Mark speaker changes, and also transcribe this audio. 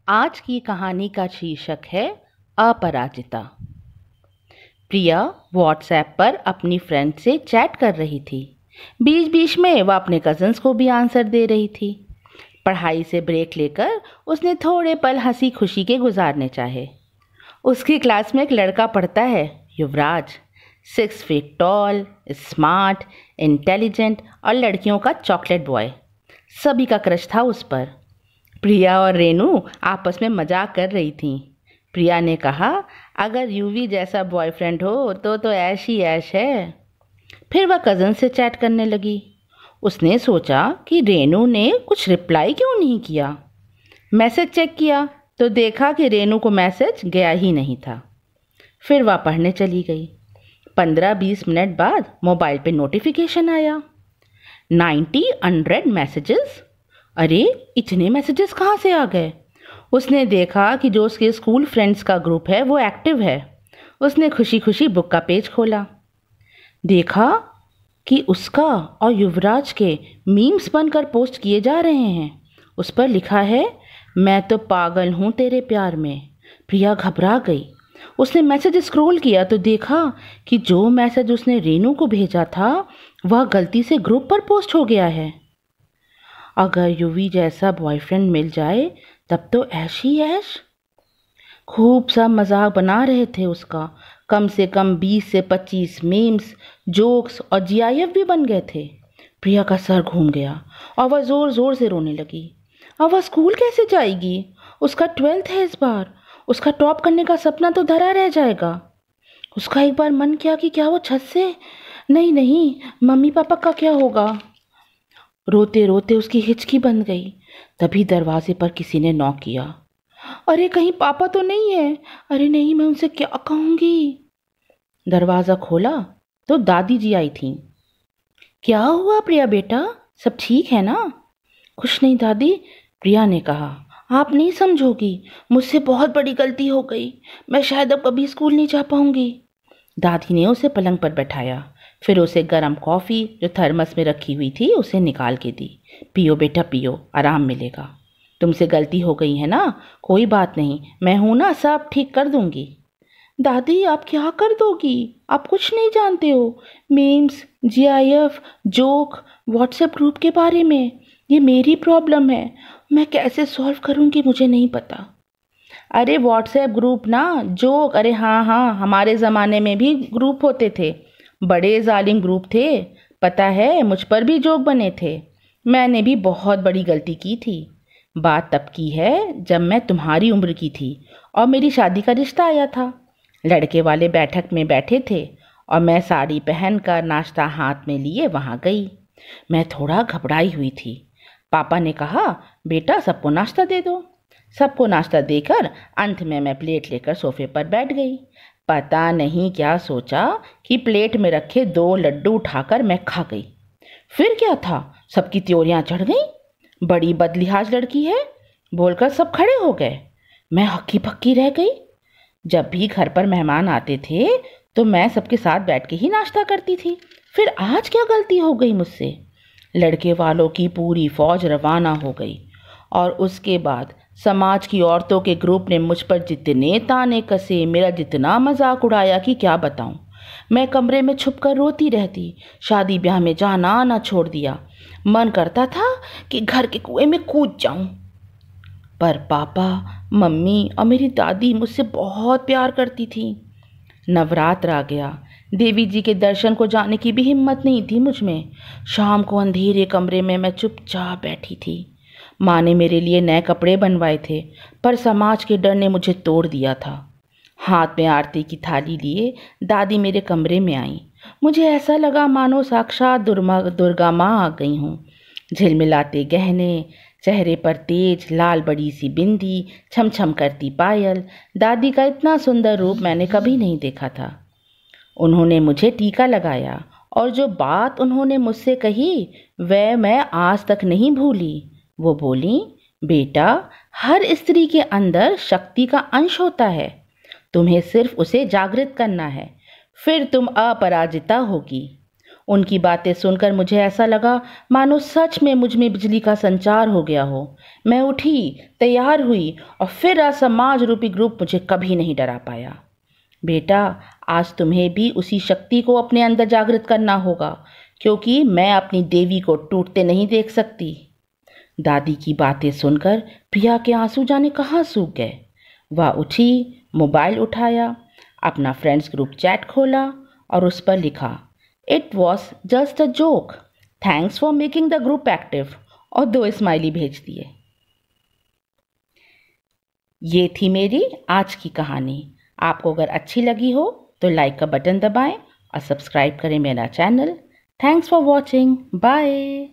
Speaker 1: आज की कहानी का शीर्षक है अपराजिता। प्रिया व्हाट्सएप पर अपनी फ्रेंड से चैट कर रही थी। बीच बीच में वह अपने कज़न्स को भी आंसर दे रही थी। पढ़ाई से ब्रेक लेकर उसने थोड़े पल हंसी खुशी के गुजारने चाहे। उसकी क्लास में एक लड़का पढ़ता है, युवराज। 6 फीट टॉल, स्मार्ट, इंटेलिजेंट और लड़कियों का चॉकलेट बॉय। सभी का क्रश था उस पर। प्रिया और रेनू आपस में मजाक कर रही थीं। प्रिया ने कहा, अगर यूवी जैसा बॉयफ्रेंड हो तो ऐश ही ऐश है। फिर वह कज़न से चैट करने लगी। उसने सोचा कि रेनू ने कुछ रिप्लाई क्यों नहीं किया। मैसेज चेक किया तो देखा कि रेनू को मैसेज गया ही नहीं था। फिर वह पढ़ने चली गई। 15-20 मिनट बाद मोबाइल पे नोटिफिकेशन आया, 90 मैसेजेस। अरे इतने मैसेजेस कहाँ से आ गए। उसने देखा कि जो उसके स्कूल फ्रेंड्स का ग्रुप है वो एक्टिव है। उसने खुशी खुशी बुक का पेज खोला। देखा कि उसका और युवराज के मीम्स बनकर पोस्ट किए जा रहे हैं। उस पर लिखा है, मैं तो पागल हूँ तेरे प्यार में। प्रिया घबरा गई। उसने मैसेज स्क्रॉल किया तो देखा कि जो मैसेज उसने रेनू को भेजा था वह गलती से ग्रुप पर पोस्ट हो गया है। अगर यूवी जैसा बॉयफ्रेंड मिल जाए तब तो ऐश ही ऐश। खूब सा मजाक बना रहे थे उसका। कम से कम 20 से 25 मीम्स, जोक्स और जीआईएफ भी बन गए थे। प्रिया का सर घूम गया और वह ज़ोर ज़ोर से रोने लगी। अब वह स्कूल कैसे जाएगी? उसका 12th है इस बार। उसका टॉप करने का सपना तो धरा रह जाएगा। उसका एक बार मन किया कि क्या वो छत से, नहीं नहीं, मम्मी पापा का क्या होगा। रोते रोते उसकी हिचकी बंद गई। तभी दरवाजे पर किसी ने नॉक किया। अरे कहीं पापा तो नहीं है। अरे नहीं, मैं उनसे क्या कहूँगी। दरवाज़ा खोला तो दादी जी आई थीं। क्या हुआ प्रिया बेटा, सब ठीक है ना? कुछ नहीं दादी, प्रिया ने कहा। आप नहीं समझोगी, मुझसे बहुत बड़ी गलती हो गई। मैं शायद अब कभी स्कूल नहीं जा पाऊंगी। दादी ने उसे पलंग पर बैठाया। फिर उसे गर्म कॉफ़ी जो थर्मस में रखी हुई थी उसे निकाल के दी। पियो बेटा पियो, आराम मिलेगा। तुमसे गलती हो गई है ना, कोई बात नहीं, मैं हूं ना, सब ठीक कर दूंगी। दादी आप क्या कर दोगी? आप कुछ नहीं जानते हो। Memes, GIF, joke, WhatsApp group के बारे में। ये मेरी प्रॉब्लम है। मैं कैसे सॉल्व करूंगी मुझे नहीं पता। अरे व्हाट्सएप ग्रुप ना, जोक। अरे हाँ हाँ, हमारे ज़माने में भी ग्रुप होते थे। बड़े जालिम ग्रुप थे। पता है, मुझ पर भी जोक बने थे। मैंने भी बहुत बड़ी गलती की थी। बात तब की है जब मैं तुम्हारी उम्र की थी और मेरी शादी का रिश्ता आया था। लड़के वाले बैठक में बैठे थे और मैं साड़ी पहनकर नाश्ता हाथ में लिए वहाँ गई। मैं थोड़ा घबराई हुई थी। पापा ने कहा, बेटा सबको नाश्ता दे दो। सबको नाश्ता देकर अंत में मैं प्लेट लेकर सोफे पर बैठ गई। पता नहीं क्या सोचा कि प्लेट में रखे 2 लड्डू उठाकर मैं खा गई। फिर क्या था, सबकी त्योरियां चढ़ गईं। बड़ी बदलिहाज लड़की है बोलकर सब खड़े हो गए। मैं हक्की पक्की रह गई। जब भी घर पर मेहमान आते थे तो मैं सबके साथ बैठ के ही नाश्ता करती थी। फिर आज क्या गलती हो गई मुझसे? लड़के वालों की पूरी फौज रवाना हो गई और उसके बाद समाज की औरतों के ग्रुप ने मुझ पर जितने ताने कसे, मेरा जितना मजाक उड़ाया कि क्या बताऊं। मैं कमरे में छुपकर रोती रहती। शादी ब्याह में जाना आना छोड़ दिया। मन करता था कि घर के कुएं में कूद जाऊं। पर पापा, मम्मी और मेरी दादी मुझसे बहुत प्यार करती थी। नवरात्र आ गया। देवी जी के दर्शन को जाने की भी हिम्मत नहीं थी मुझ में। शाम को अंधेरे कमरे में मैं चुपचाप बैठी थी। माँ ने मेरे लिए नए कपड़े बनवाए थे, पर समाज के डर ने मुझे तोड़ दिया था। हाथ में आरती की थाली लिए दादी मेरे कमरे में आई। मुझे ऐसा लगा मानो साक्षात दुर्गा माँ आ गई हूँ। झिलमिलाते गहने, चेहरे पर तेज लाल बड़ी सी बिंदी, छम छम करती पायल। दादी का इतना सुंदर रूप मैंने कभी नहीं देखा था। उन्होंने मुझे टीका लगाया और जो बात उन्होंने मुझसे कही वह मैं आज तक नहीं भूली। वो बोली, बेटा, हर स्त्री के अंदर शक्ति का अंश होता है। तुम्हें सिर्फ उसे जागृत करना है, फिर तुम अपराजिता होगी। उनकी बातें सुनकर मुझे ऐसा लगा मानो सच में मुझ में बिजली का संचार हो गया हो। मैं उठी, तैयार हुई और फिर असमाज रूपी ग्रुप मुझे कभी नहीं डरा पाया। बेटा, आज तुम्हें भी उसी शक्ति को अपने अंदर जागृत करना होगा, क्योंकि मैं अपनी देवी को टूटते नहीं देख सकती। दादी की बातें सुनकर प्रिया के आंसू जाने कहाँ सूख गए। वह उठी, मोबाइल उठाया, अपना फ्रेंड्स ग्रुप चैट खोला और उस पर लिखा, it was just a joke, thanks for making the group active, और 2 स्माइली भेज दिए। ये थी मेरी आज की कहानी। आपको अगर अच्छी लगी हो तो लाइक का बटन दबाएं और सब्सक्राइब करें मेरा channel. Thanks for watching. Bye.